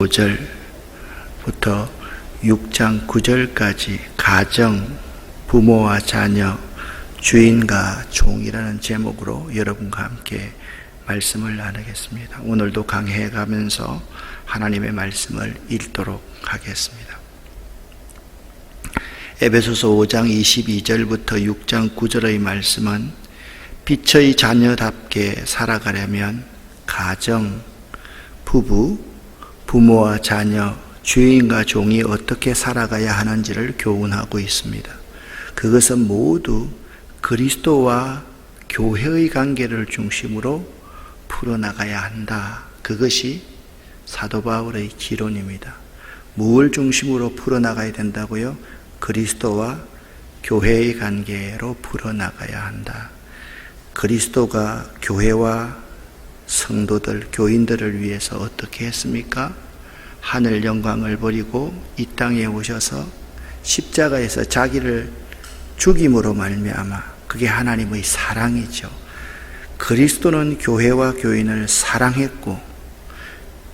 5절부터 6장 9절까지 가정, 부모와 자녀, 주인과 종이라는 제목으로 여러분과 함께 말씀을 나누겠습니다. 오늘도 강해해 가면서 하나님의 말씀을 읽도록 하겠습니다. 에베소서 5장 22절부터 6장 9절의 말씀은 빛의 자녀답게 살아가려면 가정, 부부, 부모와 자녀, 주인과 종이 어떻게 살아가야 하는지를 교훈하고 있습니다. 그것은 모두 그리스도와 교회의 관계를 중심으로 풀어나가야 한다. 그것이 사도 바울의 기론입니다. 무엇을 중심으로 풀어나가야 된다고요? 그리스도와 교회의 관계로 풀어나가야 한다. 그리스도가 교회와 성도들, 교인들을 위해서 어떻게 했습니까? 하늘 영광을 버리고 이 땅에 오셔서 십자가에서 자기를 죽임으로 말미암아, 그게 하나님의 사랑이죠. 그리스도는 교회와 교인을 사랑했고,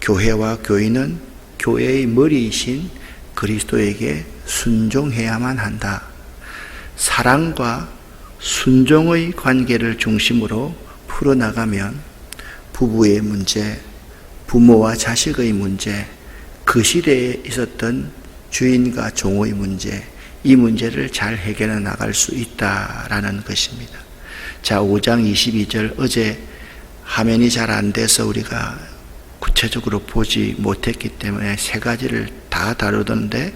교회와 교인은 교회의 머리이신 그리스도에게 순종해야만 한다. 사랑과 순종의 관계를 중심으로 풀어나가면 부부의 문제, 부모와 자식의 문제, 그 시대에 있었던 주인과 종의 문제, 이 문제를 잘 해결해 나갈 수 있다라는 것입니다. 자, 5장 22절, 어제 화면이 잘 안 돼서 우리가 구체적으로 보지 못했기 때문에 세 가지를 다 다루던데,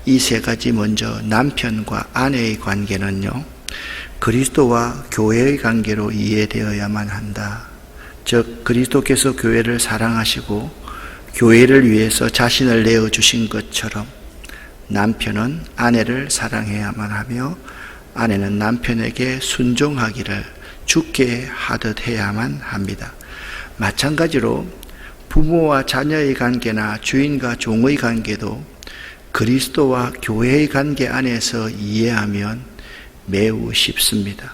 이 세 가지 먼저 남편과 아내의 관계는요, 그리스도와 교회의 관계로 이해되어야만 한다. 즉 그리스도께서 교회를 사랑하시고 교회를 위해서 자신을 내어주신 것처럼 남편은 아내를 사랑해야만 하며 아내는 남편에게 순종하기를 주께 하듯 해야만 합니다. 마찬가지로 부모와 자녀의 관계나 주인과 종의 관계도 그리스도와 교회의 관계 안에서 이해하면 매우 쉽습니다.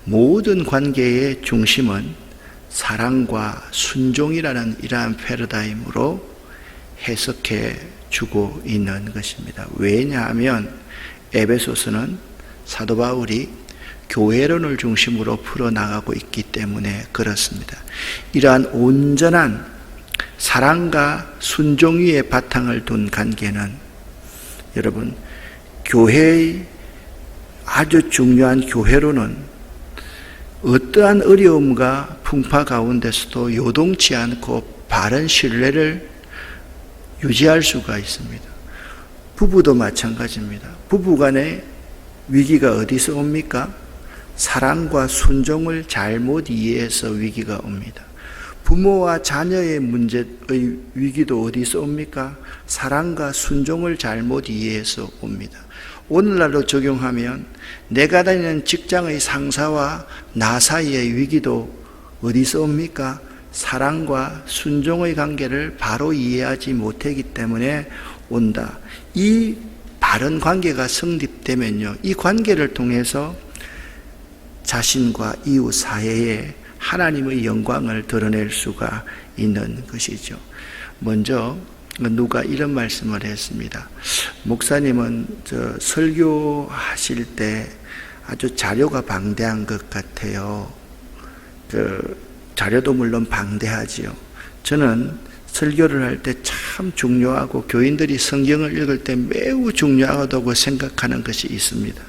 모든 관계의 중심은 사랑과 순종이라는 이러한 패러다임으로 해석해 주고 있는 것입니다. 왜냐하면 에베소서는 사도 바울이 교회론을 중심으로 풀어나가고 있기 때문에 그렇습니다. 이러한 온전한 사랑과 순종 위에 바탕을 둔 관계는 여러분, 교회의 아주 중요한 교회론은 어떠한 어려움과 풍파 가운데서도 요동치 않고 바른 신뢰를 유지할 수가 있습니다. 부부도 마찬가지입니다. 부부간의 위기가 어디서 옵니까? 사랑과 순종을 잘못 이해해서 위기가 옵니다. 부모와 자녀의 문제의 위기도 어디서 옵니까? 사랑과 순종을 잘못 이해해서 옵니다. 오늘날로 적용하면 내가 다니는 직장의 상사와 나 사이의 위기도 어디서 옵니까? 사랑과 순종의 관계를 바로 이해하지 못하기 때문에 온다. 이 바른 관계가 성립되면요, 이 관계를 통해서 자신과 이웃 사회에 하나님의 영광을 드러낼 수가 있는 것이죠. 먼저 누가 이런 말씀을 했습니다. 목사님은 설교하실 때 아주 자료가 방대한 것 같아요. 자료도 물론 방대하지요. 저는 설교를 할 때 참 중요하고 교인들이 성경을 읽을 때 매우 중요하다고 생각하는 것이 있습니다.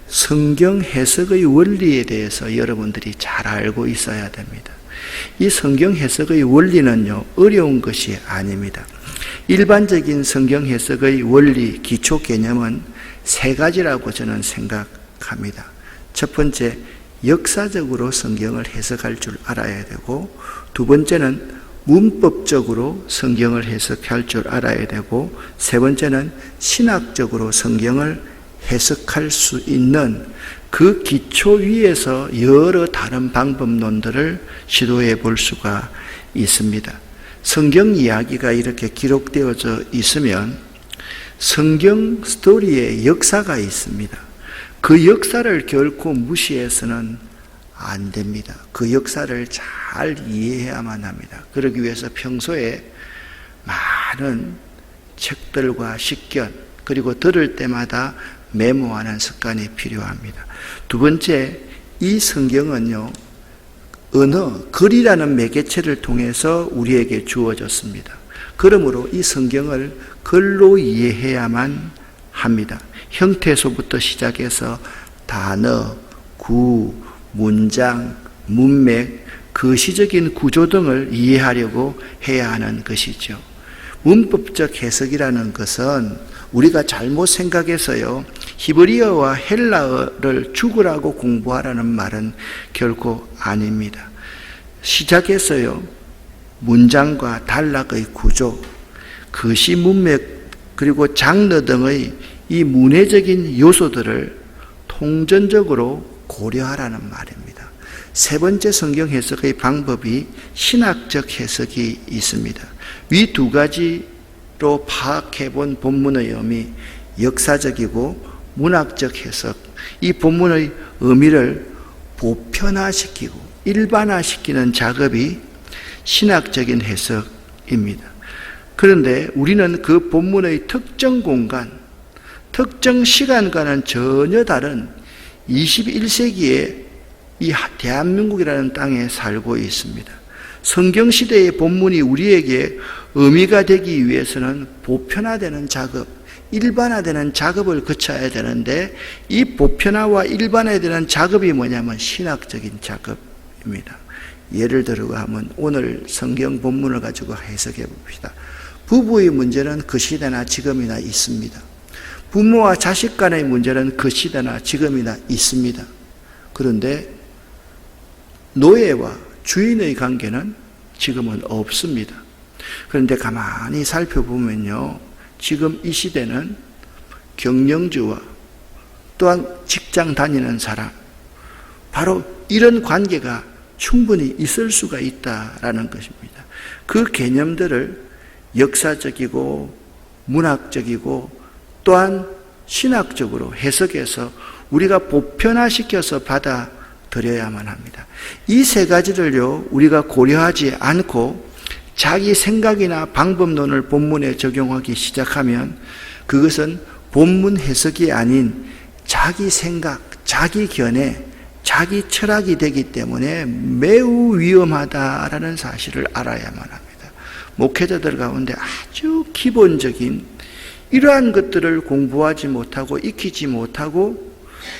성경 해석의 원리에 대해서 여러분들이 잘 알고 있어야 됩니다. 이 성경 해석의 원리는요, 어려운 것이 아닙니다. 일반적인 성경 해석의 원리, 기초 개념은 세 가지라고 저는 생각합니다. 첫 번째, 역사적으로 성경을 해석할 줄 알아야 되고, 두 번째는 문법적으로 성경을 해석할 줄 알아야 되고, 세 번째는 신학적으로 성경을 해석할 수 있는 그 기초 위에서 여러 다른 방법론들을 시도해 볼 수가 있습니다. 성경 이야기가 이렇게 기록되어져 있으면 성경 스토리에 역사가 있습니다. 그 역사를 결코 무시해서는 안 됩니다. 그 역사를 잘 이해해야만 합니다. 그러기 위해서 평소에 많은 책들과 식견, 그리고 들을 때마다 메모하는 습관이 필요합니다. 두 번째, 이 성경은요, 언어, 글이라는 매개체를 통해서 우리에게 주어졌습니다. 그러므로 이 성경을 글로 이해해야만 합니다. 형태소부터 시작해서 단어, 구, 문장, 문맥, 그 시적인 구조 등을 이해하려고 해야 하는 것이죠. 문법적 해석이라는 것은 우리가 잘못 생각해서요, 히브리어와 헬라어를 죽으라고 공부하라는 말은 결코 아닙니다. 시작해서요, 문장과 단락의 구조, 그시 문맥, 그리고 장르 등의 이 문해적인 요소들을 통전적으로 고려하라는 말입니다. 세 번째 성경 해석의 방법이 신학적 해석이 있습니다. 위 두 가지로 파악해본 본문의 의미, 역사적이고 문학적 해석, 이 본문의 의미를 보편화시키고 일반화시키는 작업이 신학적인 해석입니다. 그런데 우리는 그 본문의 특정 공간, 특정 시간과는 전혀 다른 21세기의 이 대한민국이라는 땅에 살고 있습니다. 성경시대의 본문이 우리에게 의미가 되기 위해서는 보편화되는 작업, 일반화되는 작업을 거쳐야 되는데, 이 보편화와 일반화되는 작업이 뭐냐면 신학적인 작업입니다. 예를 들어 하면 오늘 성경 본문을 가지고 해석해 봅시다. 부부의 문제는 그 시대나 지금이나 있습니다. 부모와 자식 간의 문제는 그 시대나 지금이나 있습니다. 그런데 노예와 주인의 관계는 지금은 없습니다. 그런데 가만히 살펴보면요, 지금 이 시대는 경영주와 또한 직장 다니는 사람, 바로 이런 관계가 충분히 있을 수가 있다라는 것입니다. 그 개념들을 역사적이고 문학적이고 또한 신학적으로 해석해서 우리가 보편화시켜서 받아들여야만 합니다. 이 세 가지를요, 우리가 고려하지 않고 자기 생각이나 방법론을 본문에 적용하기 시작하면 그것은 본문 해석이 아닌 자기 생각, 자기 견해, 자기 철학이 되기 때문에 매우 위험하다라는 사실을 알아야만 합니다. 목회자들 가운데 아주 기본적인 이러한 것들을 공부하지 못하고 익히지 못하고,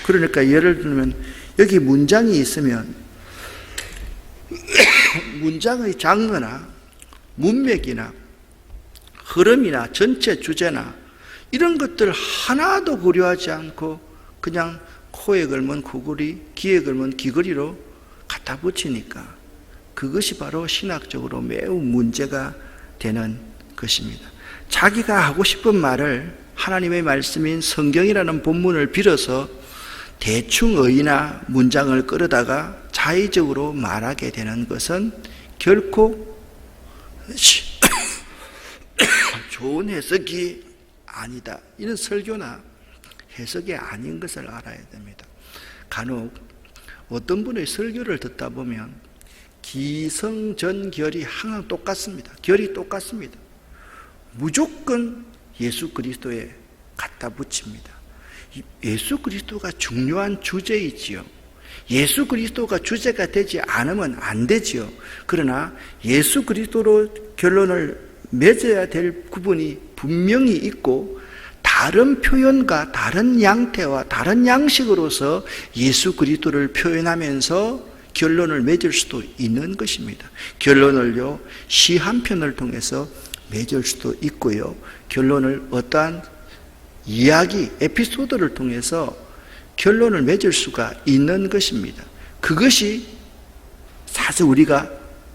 그러니까 예를 들면 여기 문장이 있으면 문장의 장르나 문맥이나 흐름이나 전체 주제나 이런 것들 하나도 고려하지 않고 그냥 코에 걸면 코걸이, 귀에 걸면 귀걸이로 갖다 붙이니까 그것이 바로 신학적으로 매우 문제가 되는 것입니다. 자기가 하고 싶은 말을 하나님의 말씀인 성경이라는 본문을 빌어서 대충 어휘나 문장을 끌어다가 자의적으로 말하게 되는 것은 결코 좋은 해석이 아니다. 이런 설교나 해석이 아닌 것을 알아야 됩니다. 간혹 어떤 분의 설교를 듣다 보면 기성전결이 항상 똑같습니다. 결이 똑같습니다. 무조건 예수 그리스도에 갖다 붙입니다. 예수 그리스도가 중요한 주제이지요. 예수 그리스도가 주제가 되지 않으면 안 되지요. 그러나 예수 그리스도로 결론을 맺어야 될 부분이 분명히 있고, 다른 표현과 다른 양태와 다른 양식으로서 예수 그리스도를 표현하면서 결론을 맺을 수도 있는 것입니다. 결론을요, 시 한 편을 통해서 맺을 수도 있고요, 결론을 어떠한 이야기, 에피소드를 통해서 결론을 맺을 수가 있는 것입니다. 그것이 사실 우리가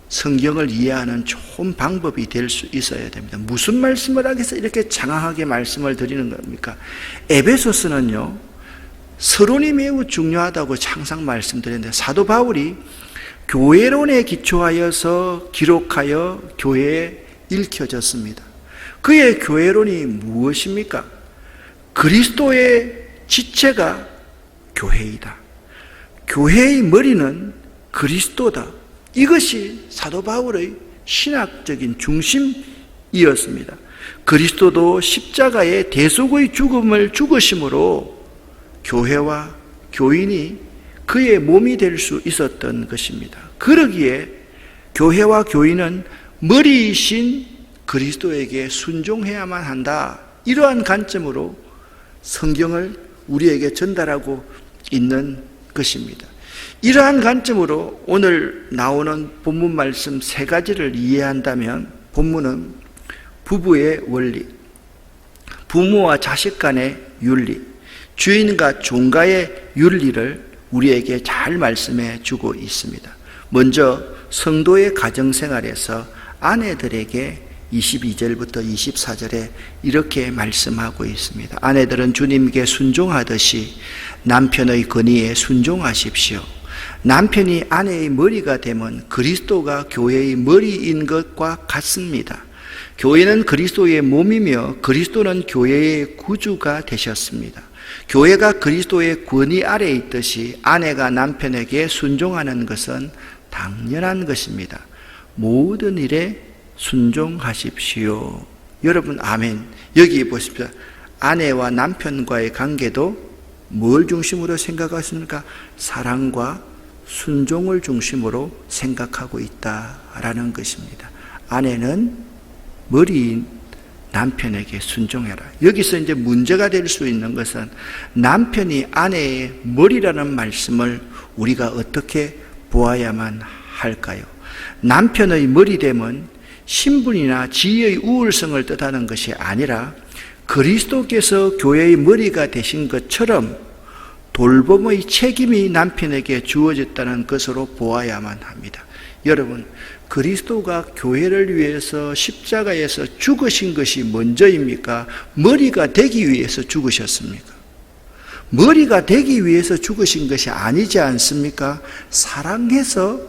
성경을 이해하는 좋은 방법이 될 수 있어야 됩니다. 무슨 말씀을 하기 위해서 이렇게 장황하게 말씀을 드리는 겁니까? 에베소서는요, 서론이 매우 중요하다고 항상 말씀드렸는데, 사도 바울이 교회론에 기초하여서 기록하여 교회에 읽혀졌습니다. 그의 교회론이 무엇입니까? 그리스도의 지체가 교회이다. 교회의 머리는 그리스도다. 이것이 사도 바울의 신학적인 중심이 이었습니다. 그리스도도 십자가의 대속의 죽음을 죽으심으로 교회와 교인이 그의 몸이 될 수 있었던 것입니다. 그러기에 교회와 교인은 머리이신 그리스도에게 순종해야만 한다. 이러한 관점으로 성경을 우리에게 전달하고 있는 것입니다. 이러한 관점으로 오늘 나오는 본문 말씀 3가지를 이해한다면 본문은 부부의 원리, 부모와 자식 간의 윤리, 주인과 종가의 윤리를 우리에게 잘 말씀해 주고 있습니다. 먼저 성도의 가정생활에서 아내들에게 22절부터 24절에 이렇게 말씀하고 있습니다. 아내들은 주님께 순종하듯이 남편의 건의에 순종하십시오. 남편이 아내의 머리가 되면 그리스도가 교회의 머리인 것과 같습니다. 교회는 그리스도의 몸이며 그리스도는 교회의 구주가 되셨습니다. 교회가 그리스도의 권위 아래에 있듯이 아내가 남편에게 순종하는 것은 당연한 것입니다. 모든 일에 순종하십시오. 여러분, 아멘. 여기 보십시오. 아내와 남편과의 관계도 뭘 중심으로 생각하십니까? 사랑과 순종을 중심으로 생각하고 있다라는 것입니다. 아내는 머리인 남편에게 순종해라. 여기서 이제 문제가 될 수 있는 것은 남편이 아내의 머리라는 말씀을 우리가 어떻게 보아야만 할까요? 남편의 머리됨은 신분이나 지위의 우월성을 뜻하는 것이 아니라 그리스도께서 교회의 머리가 되신 것처럼 돌봄의 책임이 남편에게 주어졌다는 것으로 보아야만 합니다. 여러분, 그리스도가 교회를 위해서 십자가에서 죽으신 것이 먼저입니까? 머리가 되기 위해서 죽으셨습니까? 머리가 되기 위해서 죽으신 것이 아니지 않습니까? 사랑해서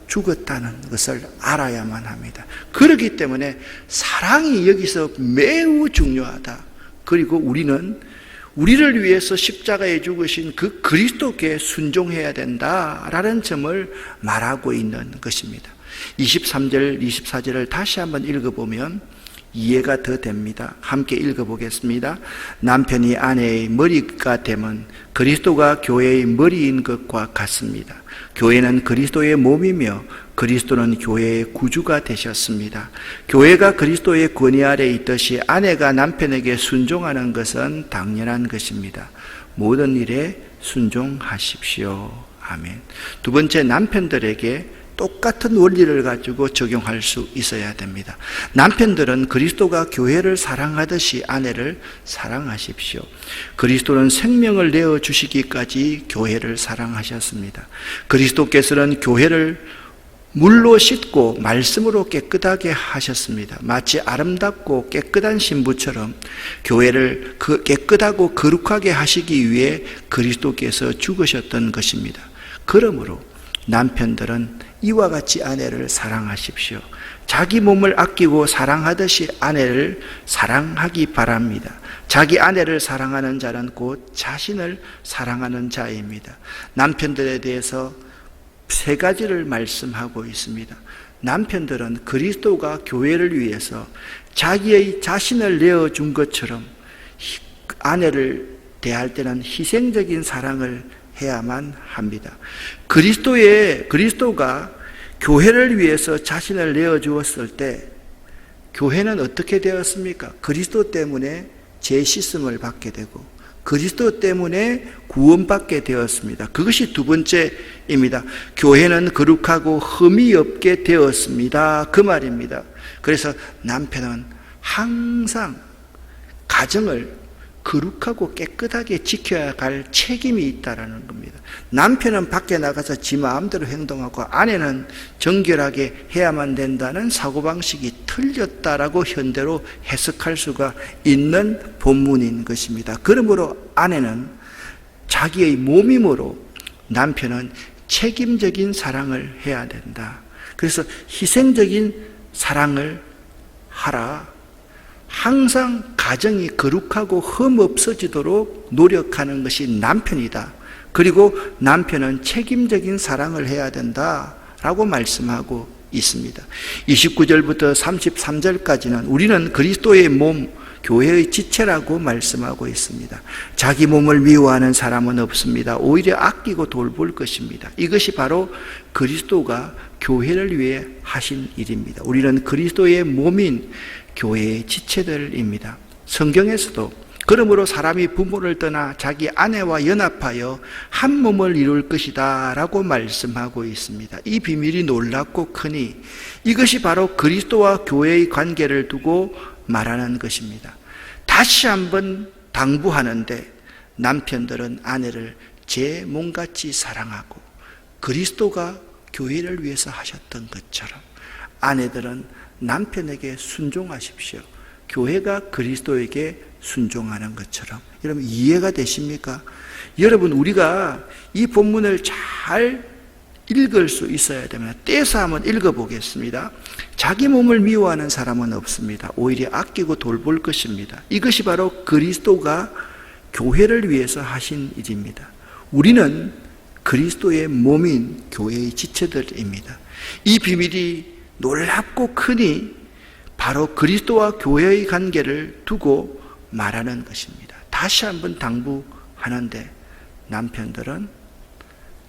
죽었다는 것을 알아야만 합니다. 그렇기 때문에 사랑이 여기서 매우 중요하다. 그리고 우리를 위해서 십자가에 죽으신 그 그리스도께 순종해야 된다라는 점을 말하고 있는 것입니다. 23절, 24절을 다시 한번 읽어보면 이해가 더 됩니다. 함께 읽어보겠습니다. 남편이 아내의 머리가 되면 그리스도가 교회의 머리인 것과 같습니다. 교회는 그리스도의 몸이며 그리스도는 교회의 구주가 되셨습니다. 교회가 그리스도의 권위 아래에 있듯이 아내가 남편에게 순종하는 것은 당연한 것입니다. 모든 일에 순종하십시오. 아멘. 두 번째, 남편들에게 똑같은 원리를 가지고 적용할 수 있어야 됩니다. 남편들은 그리스도가 교회를 사랑하듯이 아내를 사랑하십시오. 그리스도는 생명을 내어주시기까지 교회를 사랑하셨습니다. 그리스도께서는 교회를 물로 씻고 말씀으로 깨끗하게 하셨습니다. 마치 아름답고 깨끗한 신부처럼 교회를 깨끗하고 거룩하게 하시기 위해 그리스도께서 죽으셨던 것입니다. 그러므로 남편들은 이와 같이 아내를 사랑하십시오. 자기 몸을 아끼고 사랑하듯이 아내를 사랑하기 바랍니다. 자기 아내를 사랑하는 자는 곧 자신을 사랑하는 자입니다. 남편들에 대해서 3가지를 말씀하고 있습니다. 남편들은 그리스도가 교회를 위해서 자기의 자신을 내어준 것처럼 아내를 대할 때는 희생적인 사랑을 해야만 합니다. 그리스도가 교회를 위해서 자신을 내어주었을 때 교회는 어떻게 되었습니까? 그리스도 때문에 죄 씻음을 받게 되고 그리스도 때문에 구원받게 되었습니다. 그것이 두 번째입니다. 교회는 거룩하고 흠이 없게 되었습니다. 그 말입니다. 그래서 남편은 항상 가정을 거룩하고 깨끗하게 지켜야 할 책임이 있다는 겁니다. 남편은 밖에 나가서 지 마음대로 행동하고 아내는 정결하게 해야만 된다는 사고방식이 틀렸다라고 현대로 해석할 수가 있는 본문인 것입니다. 그러므로 아내는 자기의 몸이므로 남편은 책임적인 사랑을 해야 된다. 그래서 희생적인 사랑을 하라. 항상 가정이 거룩하고 흠 없어지도록 노력하는 것이 남편이다. 그리고 남편은 책임적인 사랑을 해야 된다라고 말씀하고 있습니다. 29절부터 33절까지는 우리는 그리스도의 몸, 교회의 지체라고 말씀하고 있습니다. 자기 몸을 미워하는 사람은 없습니다. 오히려 아끼고 돌볼 것입니다. 이것이 바로 그리스도가 교회를 위해 하신 일입니다. 우리는 그리스도의 몸인 교회의 지체들입니다. 성경에서도 그러므로 사람이 부모를 떠나 자기 아내와 연합하여 한 몸을 이룰 것이다 라고 말씀하고 있습니다. 이 비밀이 놀랍고 크니 이것이 바로 그리스도와 교회의 관계를 두고 말하는 것입니다. 다시 한번 당부하는데 남편들은 아내를 제 몸같이 사랑하고 그리스도가 교회를 위해서 하셨던 것처럼 아내들은 남편에게 순종하십시오. 교회가 그리스도에게 순종하는 것처럼. 여러분 이해가 되십니까? 여러분 우리가 이 본문을 잘 읽을 수 있어야 됩니다. 떼서 한번 읽어보겠습니다. 자기 몸을 미워하는 사람은 없습니다. 오히려 아끼고 돌볼 것입니다. 이것이 바로 그리스도가 교회를 위해서 하신 일입니다. 우리는 그리스도의 몸인 교회의 지체들입니다. 이 비밀이 놀랍고 크니 바로 그리스도와 교회의 관계를 두고 말하는 것입니다. 다시 한번 당부하는데 남편들은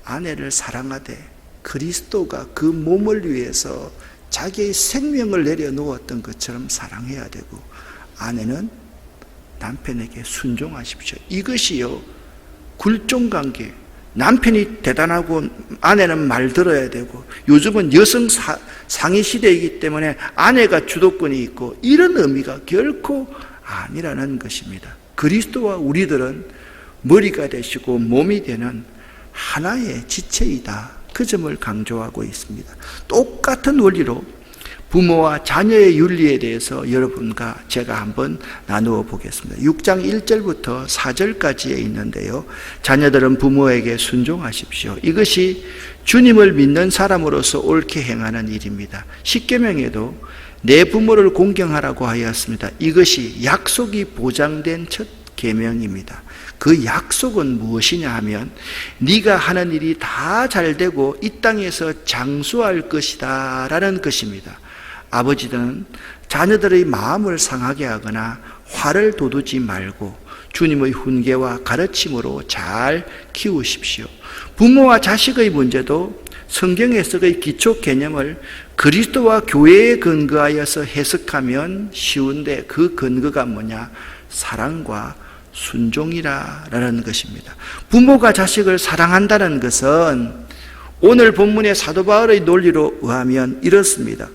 아내를 사랑하되 그리스도가 그 몸을 위해서 자기의 생명을 내려놓았던 것처럼 사랑해야 되고 아내는 남편에게 순종하십시오. 이것이요 굴종관계. 남편이 대단하고 아내는 말 들어야 되고 요즘은 여성 상위 시대이기 때문에 아내가 주도권이 있고 이런 의미가 결코 아니라는 것입니다. 그리스도와 우리들은 머리가 되시고 몸이 되는 하나의 지체이다. 그 점을 강조하고 있습니다. 똑같은 원리로 부모와 자녀의 윤리에 대해서 여러분과 제가 한번 나누어 보겠습니다. 6장 1절부터 4절까지에 있는데요. 자녀들은 부모에게 순종하십시오. 이것이 주님을 믿는 사람으로서 옳게 행하는 일입니다. 십계명에도 내 부모를 공경하라고 하였습니다. 이것이 약속이 보장된 첫 계명입니다. 그 약속은 무엇이냐 하면 네가 하는 일이 다 잘되고 이 땅에서 장수할 것이다 라는 것입니다. 아버지는 자녀들의 마음을 상하게 하거나 화를 돋우지 말고 주님의 훈계와 가르침으로 잘 키우십시오. 부모와 자식의 문제도 성경에서의 기초 개념을 그리스도와 교회에 근거하여서 해석하면 쉬운데 그 근거가 뭐냐? 사랑과 순종이라는 것입니다. 부모가 자식을 사랑한다는 것은 오늘 본문의 사도 바울의 논리로 의하면 이렇습니다.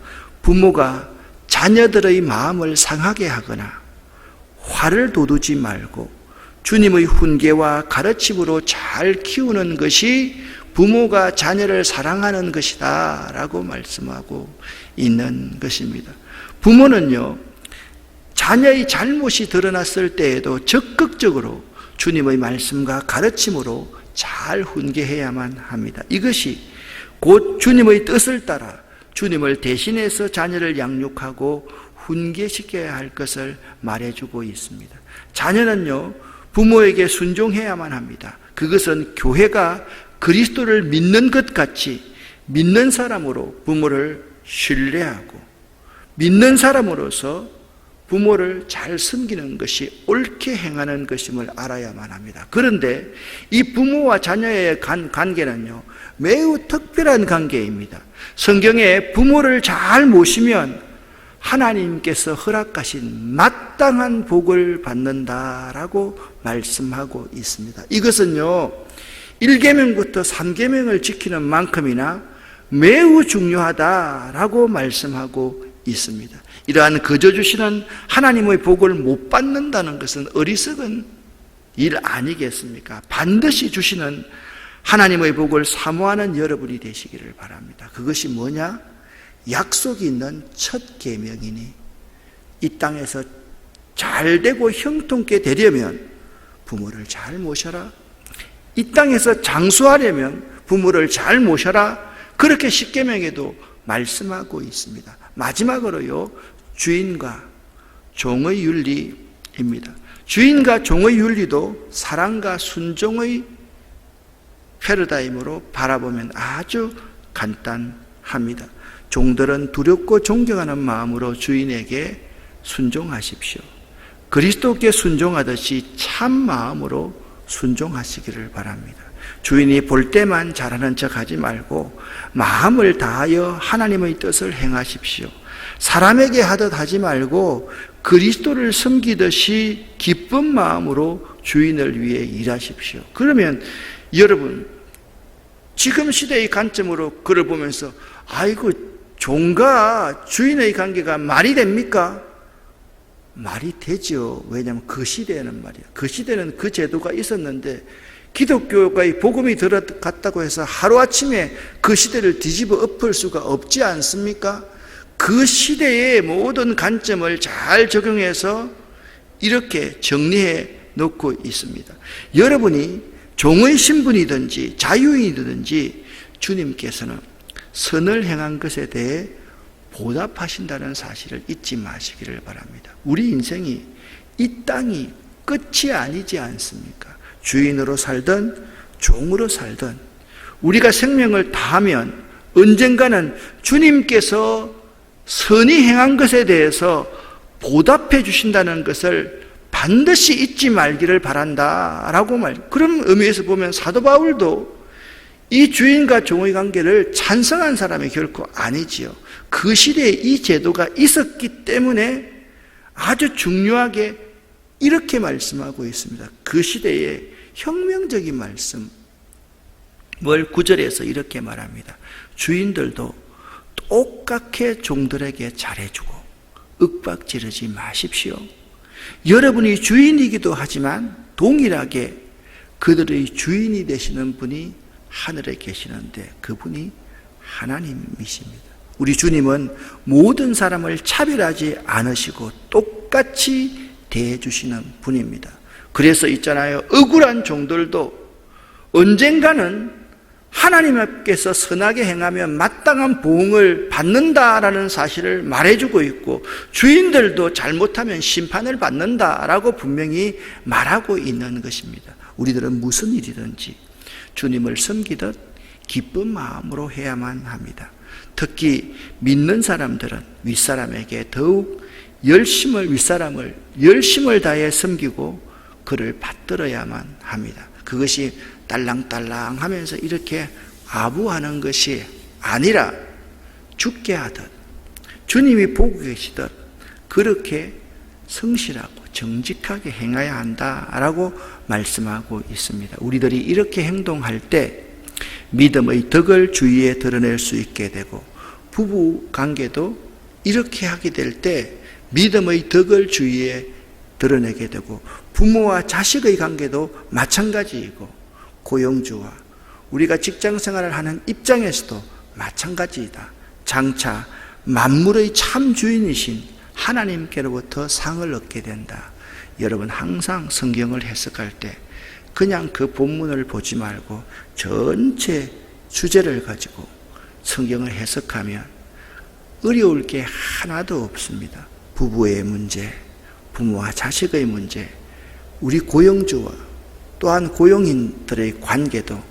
부모가 자녀들의 마음을 상하게 하거나 화를 돋우지 말고 주님의 훈계와 가르침으로 잘 키우는 것이 부모가 자녀를 사랑하는 것이다 라고 말씀하고 있는 것입니다. 부모는요 자녀의 잘못이 드러났을 때에도 적극적으로 주님의 말씀과 가르침으로 잘 훈계해야만 합니다. 이것이 곧 주님의 뜻을 따라 주님을 대신해서 자녀를 양육하고 훈계시켜야 할 것을 말해주고 있습니다. 자녀는요 부모에게 순종해야만 합니다. 그것은 교회가 그리스도를 믿는 것 같이 믿는 사람으로 부모를 신뢰하고 믿는 사람으로서 부모를 잘 섬기는 것이 옳게 행하는 것임을 알아야만 합니다. 그런데 이 부모와 자녀의 관계는요 매우 특별한 관계입니다. 성경에 부모를 잘 모시면 하나님께서 허락하신 마땅한 복을 받는다라고 말씀하고 있습니다. 이것은요 1계명부터 3계명을 지키는 만큼이나 매우 중요하다라고 말씀하고 있습니다. 이러한 거저 주시는 하나님의 복을 못 받는다는 것은 어리석은 일 아니겠습니까? 반드시 주시는 하나님의 복을 사모하는 여러분이 되시기를 바랍니다. 그것이 뭐냐? 약속이 있는 첫 계명이니 이 땅에서 잘되고 형통케 되려면 부모를 잘 모셔라. 이 땅에서 장수하려면 부모를 잘 모셔라. 그렇게 십계명에도 말씀하고 있습니다. 마지막으로요 주인과 종의 윤리입니다. 주인과 종의 윤리도 사랑과 순종의 패러다임으로 바라보면 아주 간단합니다. 종들은 두렵고 존경하는 마음으로 주인에게 순종하십시오. 그리스도께 순종하듯이 참 마음으로 순종하시기를 바랍니다. 주인이 볼 때만 잘하는 척 하지 말고 마음을 다하여 하나님의 뜻을 행하십시오. 사람에게 하듯 하지 말고 그리스도를 섬기듯이 기쁜 마음으로 주인을 위해 일하십시오. 그러면 여러분, 지금 시대의 관점으로 그를 보면서 아이고, 종과 주인의 관계가 말이 됩니까? 말이 되죠. 왜냐하면 그 시대에는 말이야. 그 시대는 그 제도가 있었는데 기독교의 복음이 들어갔다고 해서 하루아침에 그 시대를 뒤집어 엎을 수가 없지 않습니까? 그 시대의 모든 관점을 잘 적용해서 이렇게 정리해 놓고 있습니다. 여러분이 종의 신분이든지 자유인이든지 주님께서는 선을 행한 것에 대해 보답하신다는 사실을 잊지 마시기를 바랍니다. 우리 인생이 이 땅이 끝이 아니지 않습니까? 주인으로 살든 종으로 살든 우리가 생명을 다하면 언젠가는 주님께서 선이 행한 것에 대해서 보답해 주신다는 것을 반드시 잊지 말기를 바란다라고 그런 의미에서 보면 사도 바울도 이 주인과 종의 관계를 찬성한 사람이 결코 아니지요. 그 시대에 이 제도가 있었기 때문에 아주 중요하게 이렇게 말씀하고 있습니다. 그 시대의 혁명적인 말씀, 뭘 9절에서 이렇게 말합니다. 주인들도 똑같게 종들에게 잘해주고 윽박지르지 마십시오. 여러분이 주인이기도 하지만 동일하게 그들의 주인이 되시는 분이 하늘에 계시는데 그분이 하나님이십니다. 우리 주님은 모든 사람을 차별하지 않으시고 똑같이 대해주시는 분입니다. 그래서 있잖아요. 억울한 종들도 언젠가는 하나님 앞에서 선하게 행하면 마땅한 보응을 받는다라는 사실을 말해주고 있고 주인들도 잘못하면 심판을 받는다라고 분명히 말하고 있는 것입니다. 우리들은 무슨 일이든지 주님을 섬기듯 기쁜 마음으로 해야만 합니다. 특히 믿는 사람들은 윗사람에게 더욱 윗사람을 열심을 다해 섬기고 그를 받들어야만 합니다. 그것이 딸랑딸랑 하면서 이렇게 아부하는 것이 아니라 죽게 하듯 주님이 보고 계시듯 그렇게 성실하고 정직하게 행해야 한다라고 말씀하고 있습니다. 우리들이 이렇게 행동할 때 믿음의 덕을 주위에 드러낼 수 있게 되고 부부 관계도 이렇게 하게 될 때 믿음의 덕을 주위에 드러내게 되고 부모와 자식의 관계도 마찬가지이고 고용주와 우리가 직장 생활을 하는 입장에서도 마찬가지이다. 장차 만물의 참 주인이신 하나님께로부터 상을 얻게 된다. 여러분 항상 성경을 해석할 때 그냥 그 본문을 보지 말고 전체 주제를 가지고 성경을 해석하면 어려울 게 하나도 없습니다. 부부의 문제, 부모와 자식의 문제, 우리 고용주와 또한 고용인들의 관계도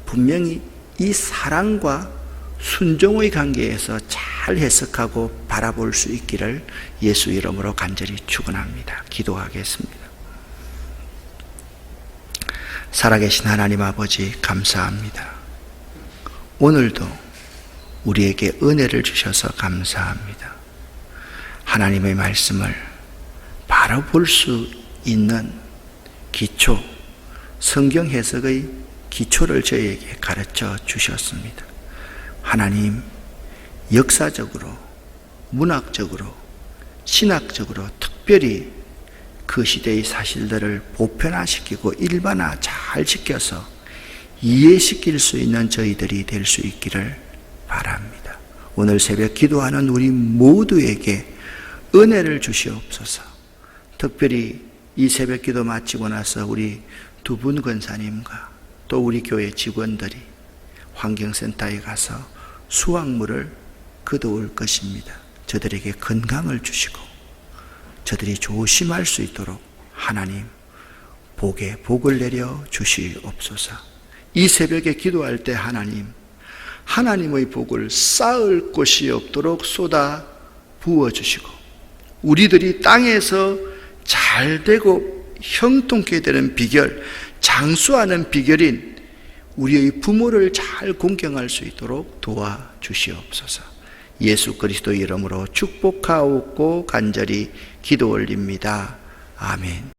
분명히 이 사랑과 순종의 관계에서 잘 해석하고 바라볼 수 있기를 예수 이름으로 간절히 축원합니다. 기도하겠습니다. 살아계신 하나님 아버지 감사합니다. 오늘도 우리에게 은혜를 주셔서 감사합니다. 하나님의 말씀을 바로 볼 수 있는 기초, 성경 해석의 기초를 저희에게 가르쳐 주셨습니다. 하나님, 역사적으로, 문학적으로, 신학적으로 특별히 그 시대의 사실들을 보편화시키고 일반화 잘 지켜서 이해시킬 수 있는 저희들이 될 수 있기를 바랍니다. 오늘 새벽 기도하는 우리 모두에게 은혜를 주시옵소서. 특별히 이 새벽 기도 마치고 나서 우리 두 분 권사님과 또 우리 교회 직원들이 환경센터에 가서 수확물을 거두올 것입니다. 저들에게 건강을 주시고 저들이 조심할 수 있도록 하나님 복에 복을 내려 주시옵소서. 이 새벽에 기도할 때 하나님 하나님의 복을 쌓을 곳이 없도록 쏟아 부어주시고, 우리들이 땅에서 잘 되고 형통케 되는 비결, 장수하는 비결인 우리의 부모를 잘 공경할 수 있도록 도와주시옵소서. 예수 그리스도의 이름으로 축복하옵고 간절히 기도 올립니다. 아멘.